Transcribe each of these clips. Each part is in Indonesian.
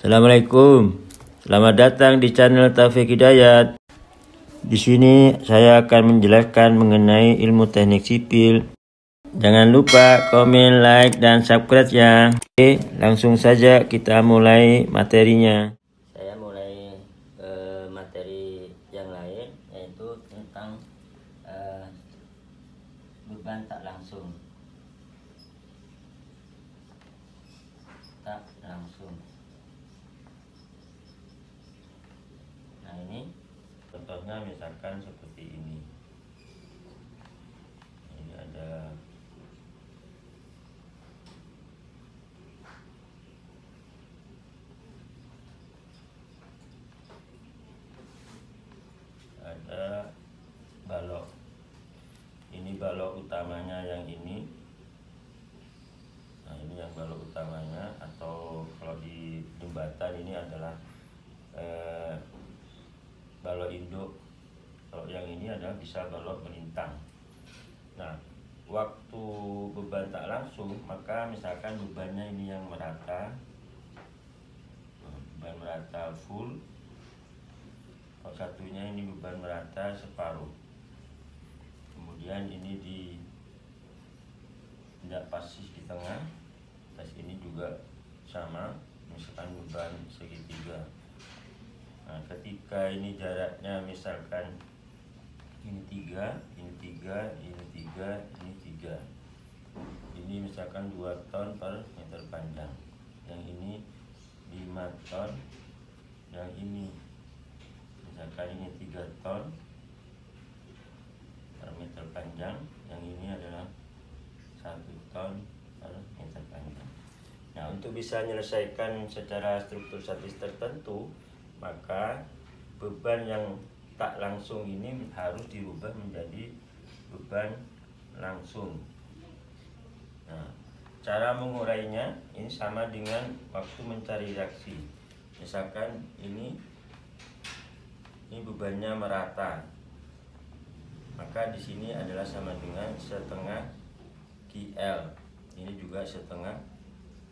Assalamualaikum. Selamat datang di channel Taufik Hidayat. Di sini saya akan menjelaskan mengenai ilmu teknik sipil. Jangan lupa komen, like, dan subscribe ya. Oke, langsung saja kita mulai materinya. Saya mulai materi yang lain, yaitu tentang beban tak langsung. Tak langsung. Nah, ini contohnya misalkan seperti ini. Ini ada balok. Ini balok utamanya yang ini. Nah, ini yang balok utamanya, atau kalau di jembatan ini adalah balok induk. Kalau yang ini adalah bisa balok melintang. Nah, waktu beban tak langsung, maka misalkan bebannya ini yang merata, beban merata full. Kalau satunya ini beban merata separuh. Kemudian ini tidak pasis di tengah. Terus ini juga sama, misalkan beban segitiga. Nah, ketika ini jaraknya misalkan ini 3, ini 3, ini 3, ini 3. Ini misalkan 2 ton per meter panjang. Yang ini 5 ton. Yang ini misalkan ini 3 ton per meter panjang. Yang ini adalah 1 ton per meter panjang. Nah, untuk bisa menyelesaikan secara struktur statis tertentu, maka beban yang tak langsung ini harus dirubah menjadi beban langsung. Nah, cara mengurainya ini sama dengan waktu mencari reaksi. Misalkan ini bebannya merata, maka di sini adalah sama dengan setengah QL. Ini juga setengah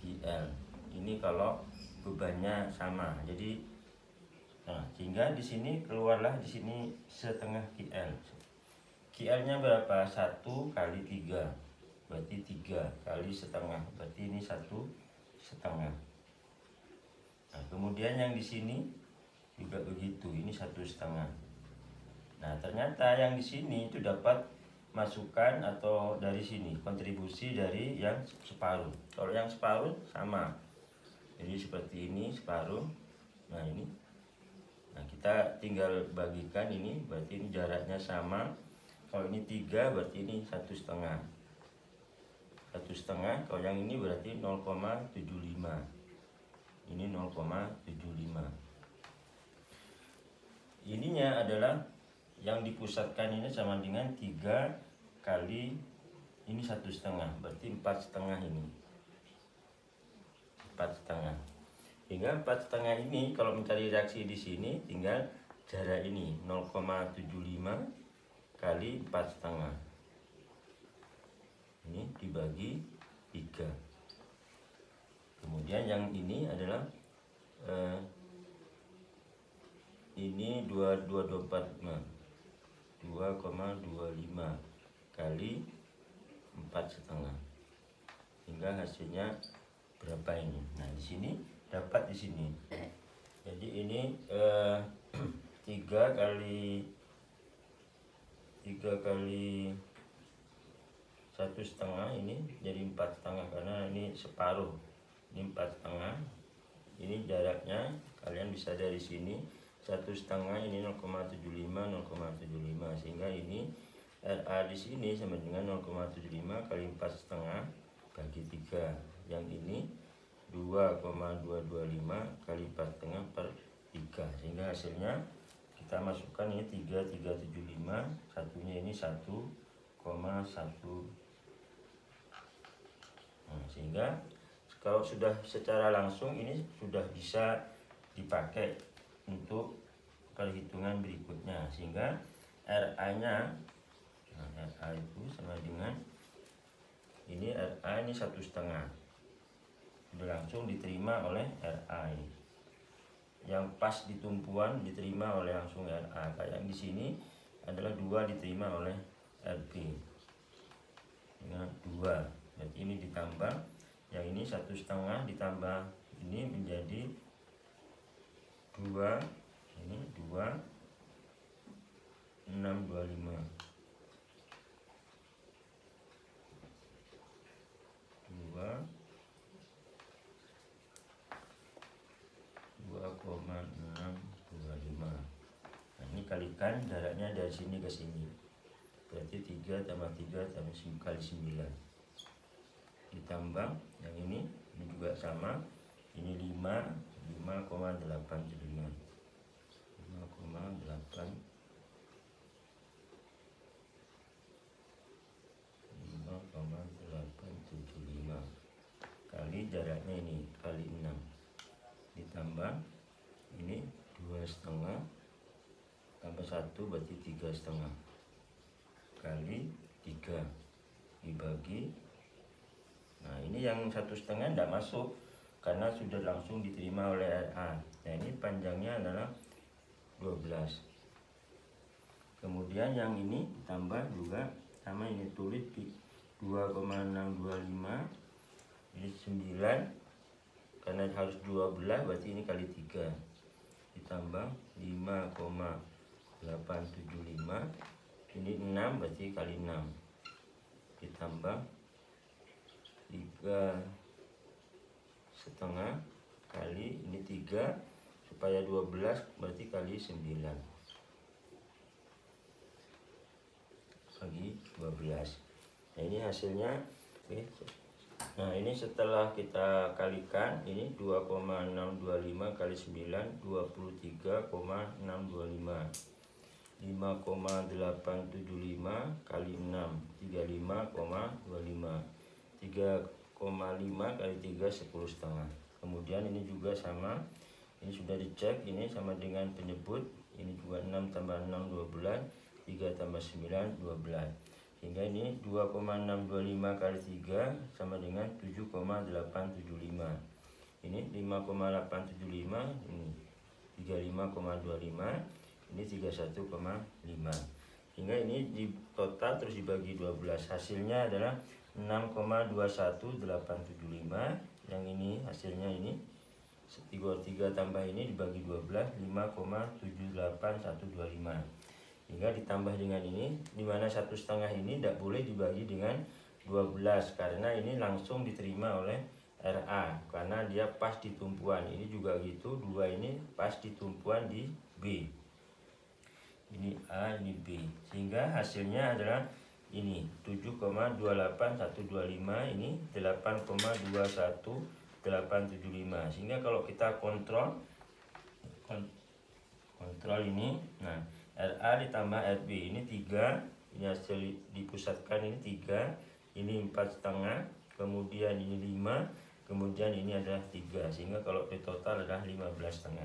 QL. Ini kalau bebannya sama. Jadi, nah, sehingga di sini keluarlah di sini setengah QL. QL-nya berapa? 1 kali 3. Berarti 3 kali setengah. Berarti ini 1 setengah. Nah, kemudian yang di sini juga begitu. Ini 1 setengah. Nah, ternyata yang di sini itu dapat masukan atau dari sini kontribusi dari yang separuh. Kalau yang separuh sama. Jadi seperti ini separuh. Nah, ini. Nah, kita tinggal bagikan ini, berarti ini jaraknya sama. Kalau ini 3, berarti ini 1 setengah. 1 setengah, kalau yang ini berarti 0,75. Ini 0,75. Ininya adalah yang dipusatkan ini sama dengan 3 kali ini 1 setengah. Berarti 4 setengah ini. 4 setengah. Hingga 4 setengah ini kalau mencari reaksi di sini tinggal jarak ini 0,75 kali 4 setengah. Ini dibagi 3. Kemudian yang ini adalah ini 2,25 kali 4 setengah. Hingga hasilnya berapa ini? Nah, di sini dapat di sini. Jadi ini 3 kali 1 setengah, ini jadi 4 setengah karena ini separuh. Ini 4 setengah. Ini jaraknya kalian bisa dari sini 1 setengah, ini 0,75 sehingga ini RA di sini sama dengan 0,75 kali 4 setengah bagi 3. Yang ini 2,225 kali 4 setengah per 3, sehingga hasilnya kita masukkan ini 3,375, satunya ini 1,1. Nah, sehingga kalau sudah secara langsung ini sudah bisa dipakai untuk perhitungan berikutnya, sehingga RA-nya, nah, RA itu sama dengan ini RA ini 1 setengah. Sudah langsung diterima oleh RA ini. yang pas di tumpuan diterima oleh langsung RA. Kayak yang di sini adalah 2 diterima oleh RB. Nah, 2. Berarti ini ditambah, yang ini 1,5 ditambah ini menjadi 2. Ini 2 625. 2,625. Nah, ini kalikan jaraknya dari sini ke sini. Berarti 3 tambah 3 tambah kali 9. Ditambah yang ini juga sama. Ini 5,875. 5,875 kali jaraknya ini kali 6 ditambah ini 2,5 tambah 1 berarti 3,5 kali 3 dibagi. Nah, ini yang 1,5 tidak masuk karena sudah langsung diterima oleh RA. Nah, ini panjangnya adalah 12. Kemudian yang ini tambah juga sama, ini tulis 2,625. Ini 9 karena harus 12 berarti ini kali 3 ditambah 5,875. Ini 6 berarti kali 6 ditambah 3,5 kali ini 3 supaya 12 berarti kali 9 bagi 12. Nah, ini hasilnya. Nah, ini setelah kita kalikan, ini 2,625 kali 9 23,625. 5,875 kali 6 35,25. 3,5 kali 3 10,5. Kemudian ini juga sama, ini sudah dicek, ini sama dengan penyebut. Ini juga 6 tambah 6 12, 3 tambah 9 12. Sehingga ini 2,625 kali 3 sama dengan 7,875. Ini 5,875, ini 35,25, ini 31,5. Sehingga ini di total terus dibagi 12. Hasilnya adalah 6,21875. Yang ini hasilnya ini 3 tambah ini dibagi 12, 5,78125. Hingga ditambah dengan ini, dimana 1,5 ini tidak boleh dibagi dengan 12 karena ini langsung diterima oleh RA karena dia pas di tumpuan. Ini juga gitu, 2 ini pas di tumpuan di B. Ini A, ini B. Sehingga hasilnya adalah ini 7,28125, ini 8,21875. Sehingga kalau kita kontrol ini, nah RA ditambah RB ini 3, ini hasil dipusatkan ini 3, ini 4,5, kemudian ini 5, kemudian ini adalah 3, sehingga kalau di total adalah 15,5.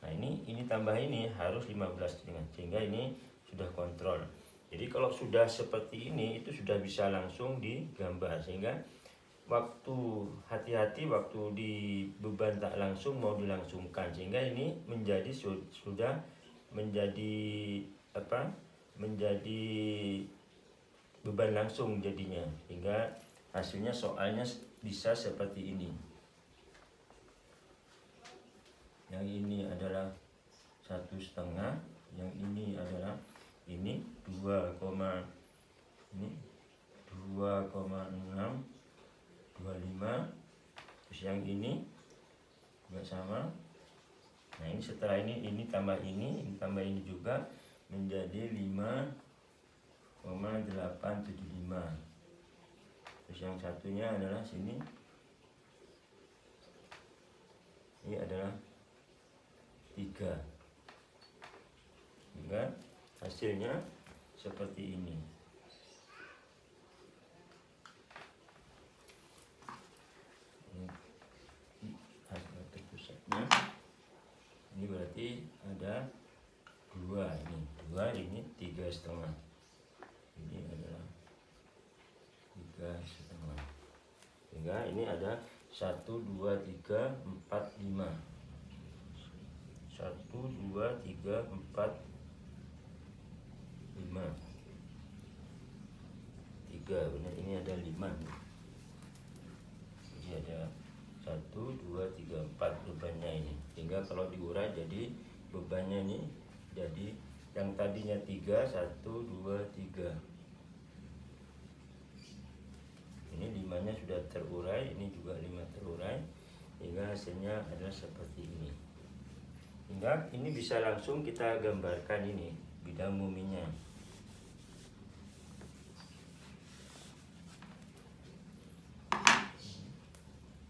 Nah, ini tambah ini harus 15,5, sehingga ini sudah kontrol. Jadi kalau sudah seperti ini itu sudah bisa langsung digambar, sehingga waktu hati-hati waktu di beban tak langsung mau dilangsungkan, sehingga ini menjadi sudah menjadi beban langsung jadinya, hingga hasilnya soalnya bisa seperti ini. Yang ini adalah 1,5, yang ini adalah ini 2,625, terus yang ini juga sama. Nah, ini setelah ini tambah ini tambah ini juga menjadi 5,875. Terus yang satunya adalah sini, ini adalah 3. Hingga hasilnya seperti ini. Hasil terpusatnya ini berarti ada 2, ini 3,5, ini adalah 3,5, sehingga ini ada 1, 2, 3, 4, 5. 3, 4, 5. 3, benar, ini ada 5. Jadi ada 1, 2, 3, 4 bebannya ini. Sehingga kalau diurai jadi bebannya ini jadi yang tadinya 3, 1, 2, 3. Ini 5-nya sudah terurai, ini juga 5 terurai, hingga hasilnya adalah seperti ini. Hingga ini bisa langsung kita gambarkan ini bidang muminya.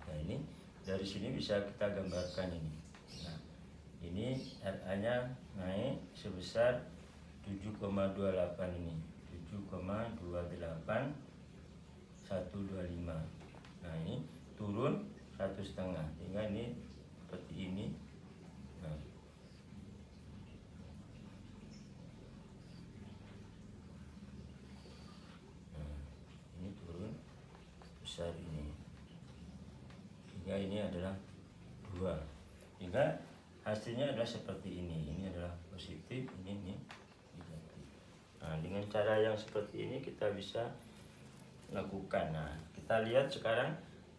Nah, ini dari sini bisa kita gambarkan ini. Nah, ini RA-nya naik sebesar 7,28 ini. 7,28 125. Nah, ini turun 1,5, hingga ini seperti ini. Nah, ini turun besar ini, hingga ini adalah 2, hingga hasilnya adalah seperti ini. Ini adalah positif, ini negatif. Nah, dengan cara yang seperti ini kita bisa lakukan. Nah, kita lihat sekarang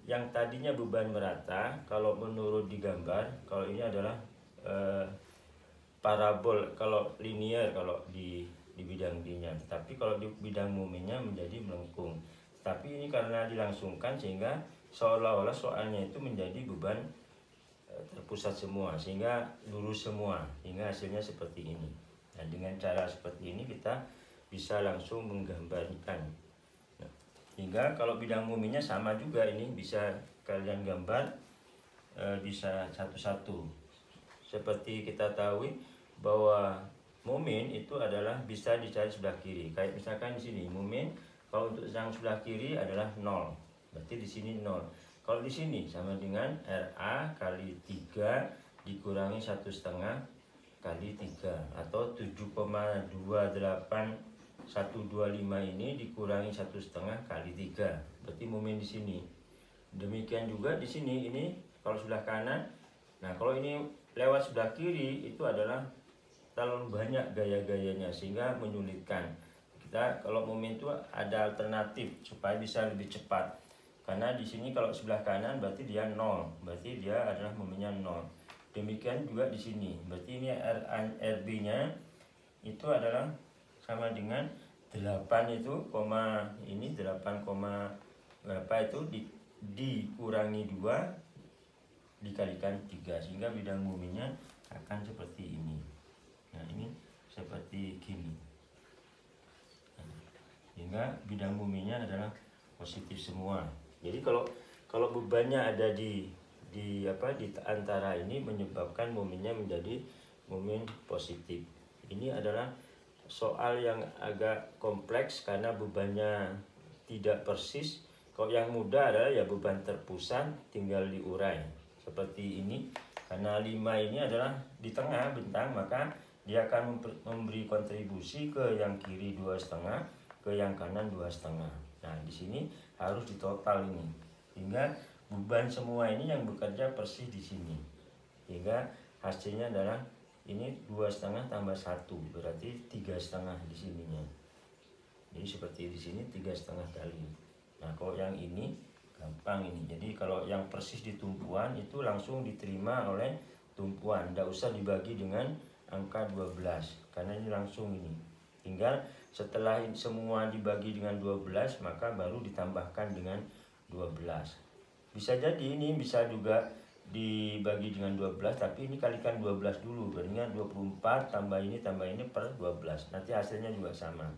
yang tadinya beban merata, kalau menurut di gambar, kalau ini adalah parabol, kalau linear kalau di bidang D-nya, tapi kalau di bidang muminya menjadi melengkung. Tapi ini karena dilangsungkan sehingga seolah-olah soalnya itu menjadi beban terpusat semua, sehingga lurus semua, hingga hasilnya seperti ini. Nah, dengan cara seperti ini kita bisa langsung menggambarkan. Hingga kalau bidang muminya sama juga, ini bisa kalian gambar bisa satu-satu. Seperti kita tahu bahwa mumin itu adalah bisa dicari sebelah kiri. Kayak misalkan di sini mumin, kalau untuk yang sebelah kiri adalah 0, berarti di sini 0. Kalau di sini sama dengan RA kali 3 dikurangi 1,5 kali 3, atau 7,28 125 ini dikurangi 1,5 kali 3, berarti mumin di sini. Demikian juga di sini, ini kalau sebelah kanan. Nah, kalau ini lewat sebelah kiri itu adalah terlalu banyak gaya-gayanya sehingga menyulitkan. Kita kalau mumin itu ada alternatif supaya bisa lebih cepat. Karena di sini kalau sebelah kanan berarti dia 0, berarti dia adalah muminnya 0. Demikian juga di sini, berarti ini RB-nya itu adalah sama dengan 8 itu, ini 8, berapa itu dikurangi 2 dikalikan 3, sehingga bidang muminya akan seperti ini. Nah, ini seperti gini. Sehingga bidang muminya adalah positif semua. Jadi kalau bebannya ada di antara ini, menyebabkan muminnya menjadi mumin positif. Ini adalah soal yang agak kompleks karena bebannya tidak persis. Kalau yang mudah adalah ya beban terpusat tinggal diurai seperti ini. Karena 5 ini adalah di tengah bentang, maka dia akan memberi kontribusi ke yang kiri 2,5, ke yang kanan 2,5. Nah, di sini harus ditotal ini, hingga beban semua ini yang bekerja persis di sini, hingga hasilnya adalah ini 2,5 tambah 1, berarti 3,5 di sininya. Jadi seperti di sini 3,5 kali. Nah, kalau yang ini gampang ini. Jadi kalau yang persis di tumpuan itu langsung diterima oleh tumpuan, tidak usah dibagi dengan angka 12, karena ini langsung ini. Tinggal setelah semua dibagi dengan 12, maka baru ditambahkan dengan 12. Bisa jadi ini bisa juga dibagi dengan 12, tapi ini kalikan 12 dulu, berarti 24 tambah ini per 12, nanti hasilnya juga sama.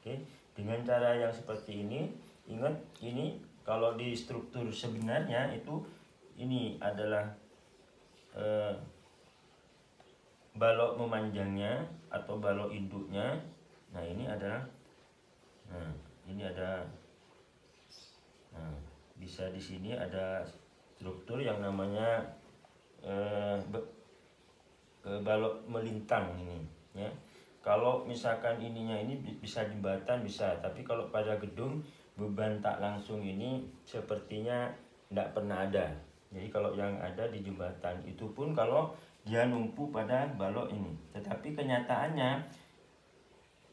Oke, dengan cara yang seperti ini, ingat ini kalau di struktur sebenarnya itu ini adalah balok memanjangnya atau balok induknya. Nah, ini adalah, nah ini ada, nah bisa di sini ada struktur yang namanya balok melintang ini ya. Kalau misalkan ininya ini bisa jembatan bisa, tapi kalau pada gedung beban tak langsung ini sepertinya tidak pernah ada. Jadi kalau yang ada di jembatan itu pun kalau dia numpu pada balok ini. Tetapi kenyataannya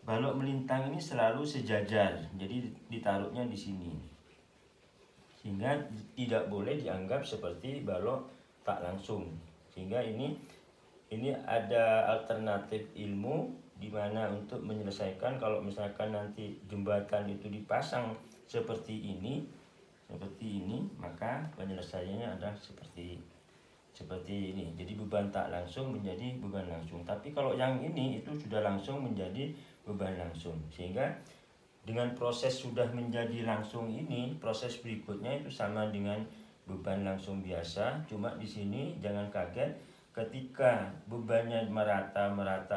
balok melintang ini selalu sejajar, jadi ditaruhnya di sini, sehingga tidak boleh dianggap seperti balok tak langsung. Sehingga ini ada alternatif ilmu di mana untuk menyelesaikan kalau misalkan nanti jembatan itu dipasang seperti ini, maka penyelesaiannya adalah seperti ini. Jadi beban tak langsung menjadi beban langsung. Tapi kalau yang ini itu sudah langsung menjadi beban langsung. Sehingga dengan proses sudah menjadi langsung ini, proses berikutnya itu sama dengan beban langsung biasa. Cuma di sini jangan kaget ketika bebannya merata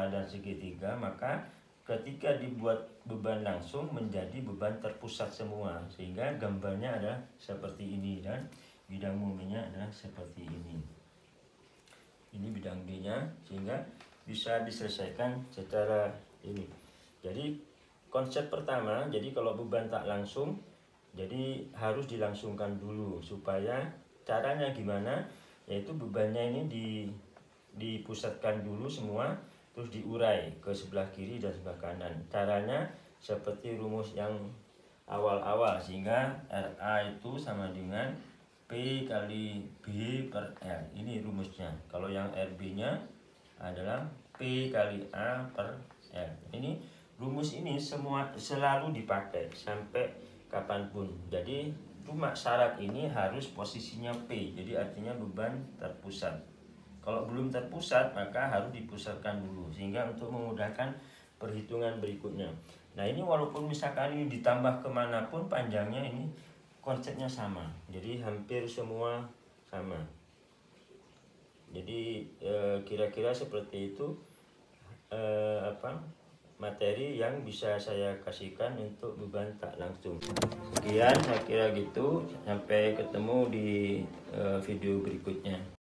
dan segitiga, maka ketika dibuat beban langsung menjadi beban terpusat semua. Sehingga gambarnya adalah seperti ini dan bidang momennya adalah seperti ini. Ini bidang B-nya, sehingga bisa diselesaikan secara ini. Jadi konsep pertama, jadi kalau beban tak langsung, jadi harus dilangsungkan dulu. Supaya caranya gimana? Yaitu bebannya ini dipusatkan dulu semua, terus diurai ke sebelah kiri dan sebelah kanan. Caranya seperti rumus yang awal-awal, sehingga RA itu sama dengan P kali B per L. Ini rumusnya. Kalau yang RB-nya adalah P kali A per L. Ini rumus ini semua selalu dipakai sampai kapanpun. Jadi cuma syarat ini harus posisinya P. Jadi artinya beban terpusat. Kalau belum terpusat maka harus dipusatkan dulu, sehingga untuk memudahkan perhitungan berikutnya. Nah ini walaupun misalkan ini ditambah kemanapun panjangnya, ini konsepnya sama, jadi hampir semua sama. Jadi kira-kira seperti itu materi yang bisa saya kasihkan untuk beban tak langsung. Sekian, saya kira gitu. Sampai ketemu di video berikutnya.